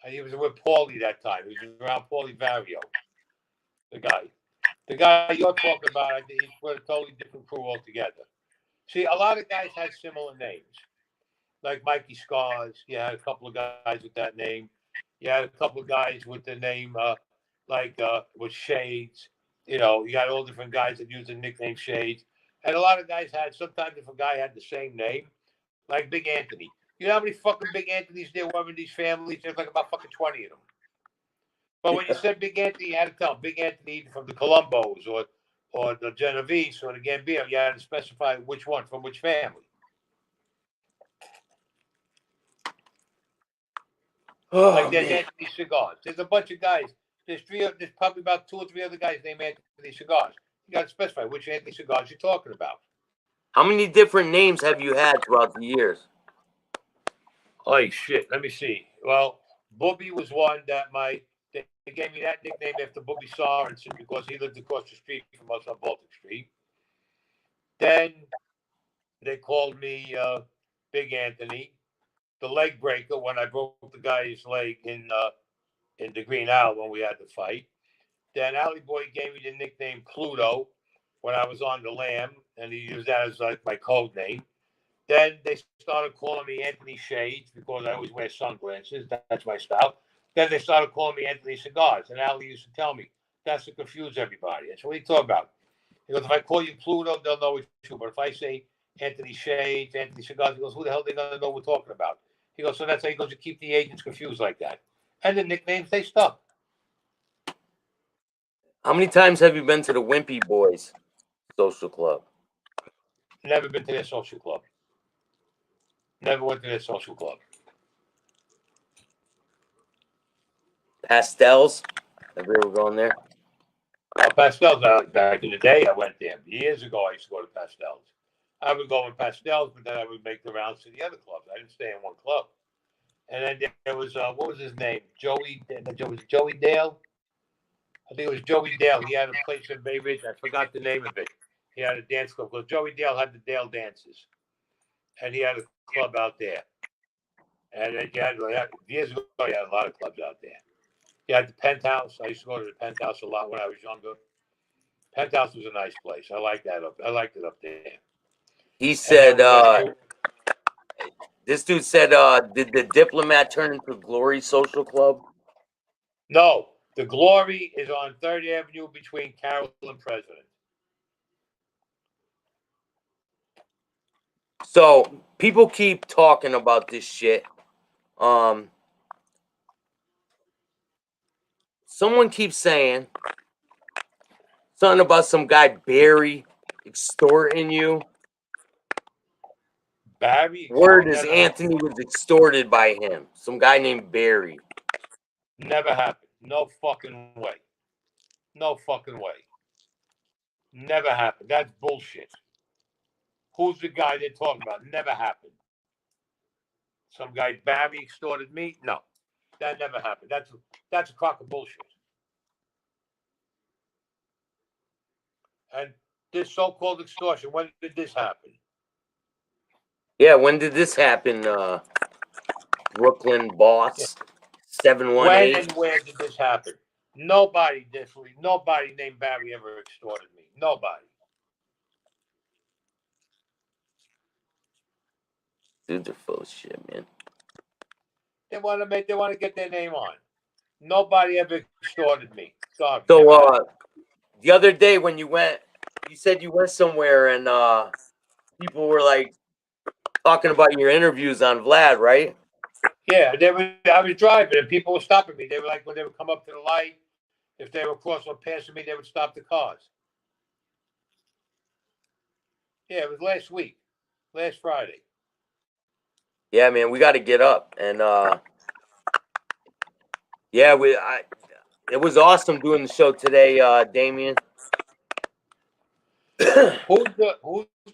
He was with Paulie that time. He was around Paulie Vario. The guy. The guy you're talking about, I think he's with a totally different crew altogether. See, a lot of guys had similar names, like Mikey Scars. You had a couple of guys with that name. You had a couple of guys with the name with Shades. You know, you got all different guys that use the nickname Shades. And a lot of guys had, sometimes if a guy had the same name, like Big Anthony. You know how many fucking Big Anthonys there were in these families? There's like about fucking 20 of them. But when you said Big Anthony, you had to tell them Big Anthony from the Colombos or the Genovese or the Gambino. You had to specify which one, from which family. Oh, Like there's man. Anthony Cigars. There's a bunch of guys. There's probably about 2 or 3 other guys named Anthony Cigars. You got to specify which Anthony Cigars you're talking about. How many different names have you had throughout the years? Holy shit. Let me see. Well, Booby was one that they gave me that nickname after Booby Sorensen because he lived across the street from us on Baltic Street. Then they called me Big Anthony. the leg breaker when I broke the guy's leg in the Green Owl when we had the fight. Then Alley Boy gave me the nickname Pluto when I was on the Lamb, and he used that as like my code name. Then they started calling me Anthony Shades because I always wear sunglasses. That's my style. Then they started calling me Anthony Cigars, and Ali used to tell me that's to confuse everybody. I said, "What are you talking about?" He goes, "If I call you Pluto, they'll know it's you. But if I say Anthony Shades, Anthony Cigars," he goes, "Who the hell are they gonna know we're talking about?" He goes, "So that's how he goes to keep the agents confused like that." And the nicknames they stuck. How many times have you been to the Wimpy Boys social club? Never been to their social club. Never went to their social club. Pastels? Have you ever gone there? Pastels, back in the day, I went there. Years ago, I used to go to Pastels. I would go in Pastels, but then I would make the rounds to the other clubs. I didn't stay in one club. And then there was, what was his name? Joey Dale? I think it was Joey Dale. He had a place in Bay Ridge. I forgot the name of it. He had a dance club. Because Joey Dale had the Dale dances. And he had a club out there. And then years ago, he had a lot of clubs out there. He had the Penthouse. I used to go to the Penthouse a lot when I was younger. Penthouse was a nice place. I liked that I liked it up there. He said, this dude said, did the Diplomat turn into Glory Social Club? No, the Glory is on 3rd Avenue between Carroll and President. So people keep talking about this shit. Someone keeps saying something about some guy Barry extorting you. Barry? Word is Anthony was extorted by him. Some guy named Barry. Never happened. No fucking way. No fucking way. Never happened. That's bullshit. Who's the guy they're talking about? Never happened. Some guy Barry extorted me? No. That never happened. That's a crock of bullshit. And this so-called extortion, when did this happen? Yeah, when did this happen, Brooklyn boss? 718. When and where did this happen? Nobody named Barry ever extorted me. Nobody. Dudes are full of shit, man. They want to get their name on. Nobody ever extorted me. Sorry. So the other day when you said you went somewhere and people were like talking about your interviews on Vlad, right? Yeah, I was driving and people were stopping me. They were like, when they would come up to the light, if they were crossing or passing me, they would stop the cars. Yeah, it was last week, last Friday. Yeah, man, we got to get up and yeah, it was awesome doing the show today, Damien. Who's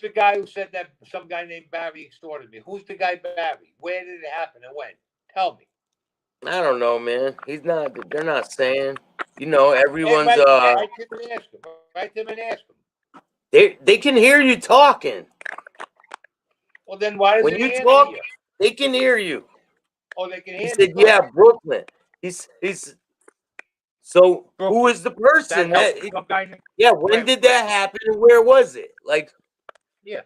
the guy who said that some guy named Barry extorted me? Who's the guy Barry? Where did it happen and when? Tell me. I don't know, man. They're not saying. You know, everyone's Write to him and ask him. Write to him and ask him. they can hear you talking. Well, then why doesn't When you he answer talk, you? they can hear you. Oh, they can hear He me. said, "Yeah, Brooklyn." He's so Brooklyn. who is the person Some guy, yeah, when did that happen and where was it? Like, yeah.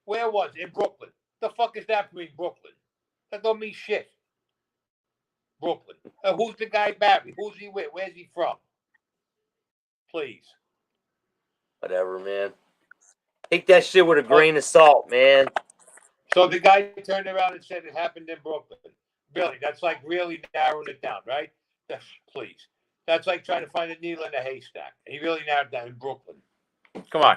Where was it? In Brooklyn. The fuck is that mean, Brooklyn? That don't mean shit. Brooklyn. Who's the guy Barry? Who's he with? Where's he from? Please. whatever, man. Take that shit with a grain of salt, man. So the guy turned around and said it happened in Brooklyn. Billy, that's like really narrowing it down, right? Please. That's like trying to find a needle in a haystack. He really narrowed it down in Brooklyn. Come on.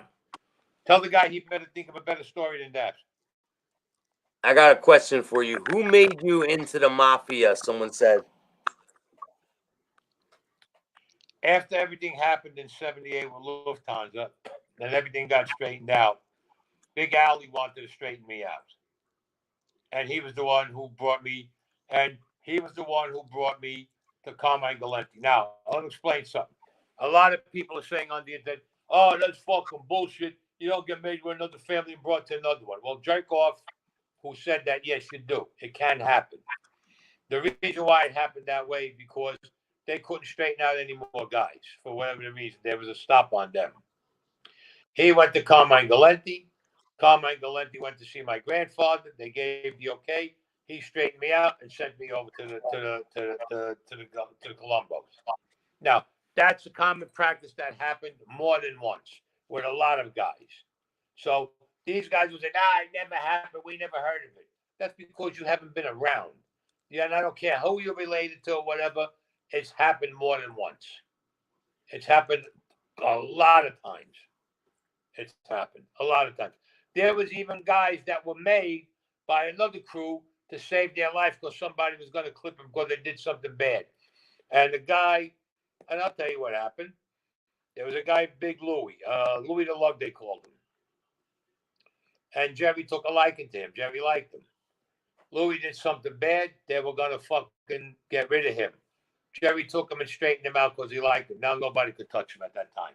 Tell the guy he better think of a better story than that. I got a question for you. Who made you into the Mafia? Someone said. After everything happened in 78 with Lufthansa and everything got straightened out, Big Allie wanted to straighten me out. And he was the one who brought me to Carmine Galenti. Now, I'll explain something. A lot of people are saying on the internet, oh, that's fucking bullshit. You don't get made with another family and brought to another one. Well, jerk off, who said that, yes, you do. It can happen. The reason why it happened that way is because they couldn't straighten out any more guys for whatever the reason. There was a stop on them. He went to Carmine Galenti. Carmine Galenti went to see my grandfather. They gave the okay. He straightened me out and sent me over to the Columbos. Now, that's a common practice that happened more than once with a lot of guys. So these guys will say, "Nah, it never happened. We never heard of it." That's because you haven't been around. Yeah, and I don't care who you're related to or whatever. It's happened more than once. It's happened a lot of times. It's happened a lot of times. There was even guys that were made by another crew to save their life because somebody was going to clip them because they did something bad. And the guy, and I'll tell you what happened. There was a guy, Big Louie, Louie the Lug, they called him. And Jerry took a liking to him. Jerry liked him. Louie did something bad. They were going to fucking get rid of him. Jerry took him and straightened him out because he liked him. Now nobody could touch him at that time.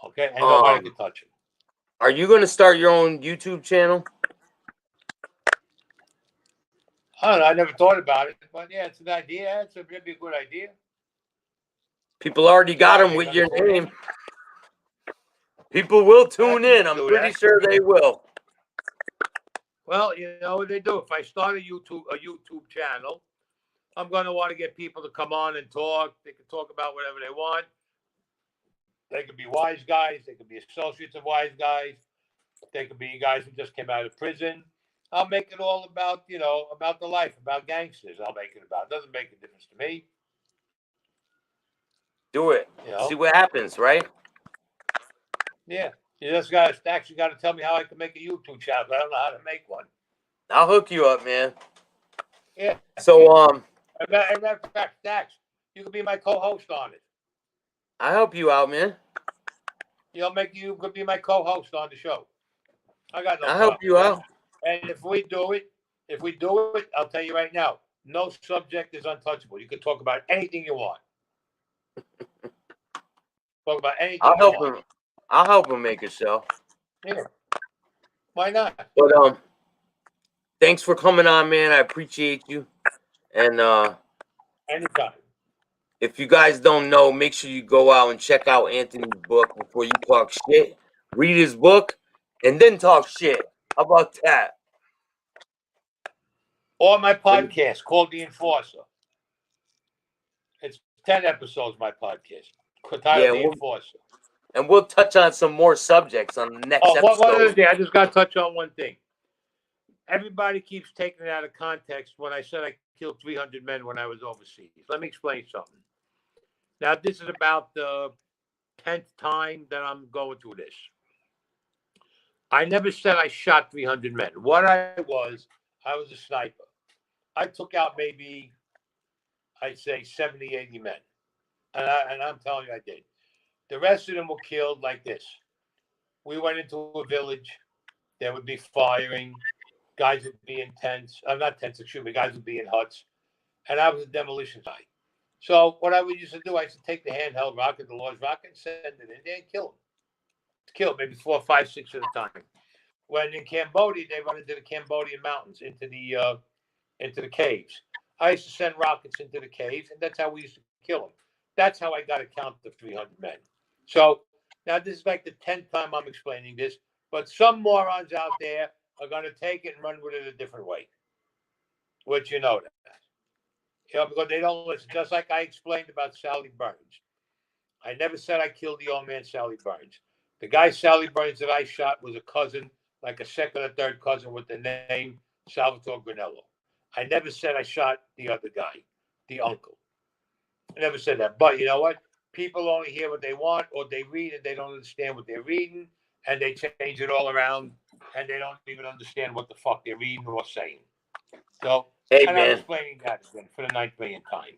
Okay? And nobody could touch him. Are you going to start your own YouTube channel? I don't know. I never thought about it. But yeah, it's an idea. It's a really good idea. People already got them with your name. People will tune in. I'm pretty sure they will. Well, you know what they do. If I start a YouTube channel, I'm going to want to get people to come on and talk. They can talk about whatever they want. They could be wise guys. They could be associates of wise guys. They could be guys who just came out of prison. I'll make it all about, about the life, about gangsters. I'll make it about. It doesn't make a difference to me. Do it. See what happens, right? Yeah. You just got to, Staxx, you got to tell me how I can make a YouTube channel. I don't know how to make one. I'll hook you up, man. Yeah. So, as a matter of fact, Staxx, you can be my co-host on it. I help you out, man. You could be my co-host on the show. I got no problem. I'll help you out. And if we do it, I'll tell you right now, no subject is untouchable. You can talk about anything you want. Talk about anything. I'll help him make a show. Yeah. Why not? But thanks for coming on, man. I appreciate you. And anytime. If you guys don't know, make sure you go out and check out Anthony's book before you talk shit. Read his book and then talk shit. How about that? Or my podcast called The Enforcer. It's 10 episodes, my podcast. Titled The Enforcer. And we'll touch on some more subjects on the next episode. One other thing. I just got to touch on one thing. Everybody keeps taking it out of context when I said I killed 300 men when I was overseas. Let me explain something. Now, this is about the 10th time that I'm going through this. I never said I shot 300 men. What I was a sniper. I took out maybe, I'd say 70, 80 men. And I'm telling you I did. The rest of them were killed like this. We went into a village. There would be firing. Guys would be in tents. Not tents, excuse me. Guys would be in huts. And I was a demolition site. So what I would used to do, I used to take the handheld rocket, the Lord's rocket, and send it in there and kill them. Kill maybe 4, 5, 6 at a time. When in Cambodia, they run into the Cambodian mountains, into the caves. I used to send rockets into the caves, and that's how we used to kill them. That's how I got a count of 300 men. So now this is like the 10th time I'm explaining this, but some morons out there are going to take it and run with it a different way. Which you know that. Because they don't listen. Just like I explained about Sally Burns. I never said I killed the old man, Sally Burns. The guy, Sally Burns, that I shot was a cousin, like a second or third cousin with the name Salvatore Granello. I never said I shot the other guy, the uncle. I never said that. But you know what? People only hear what they want, or they read and they don't understand what they're reading, and they change it all around, and they don't even understand what the fuck they're reading or saying. So, hey, and man. I'm explaining that again for the 9th millionth time.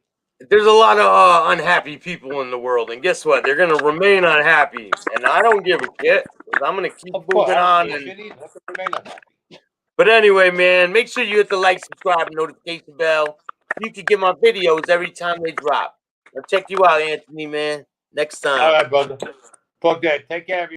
There's a lot of unhappy people in the world, and guess what? They're going to remain unhappy, and I don't give a shit. I'm going to keep moving on. But anyway, man, make sure you hit the like, subscribe, and notification bell. You can get my videos every time they drop. I'll check you out, Anthony, man. Next time. All right, brother. Okay, take care, everybody.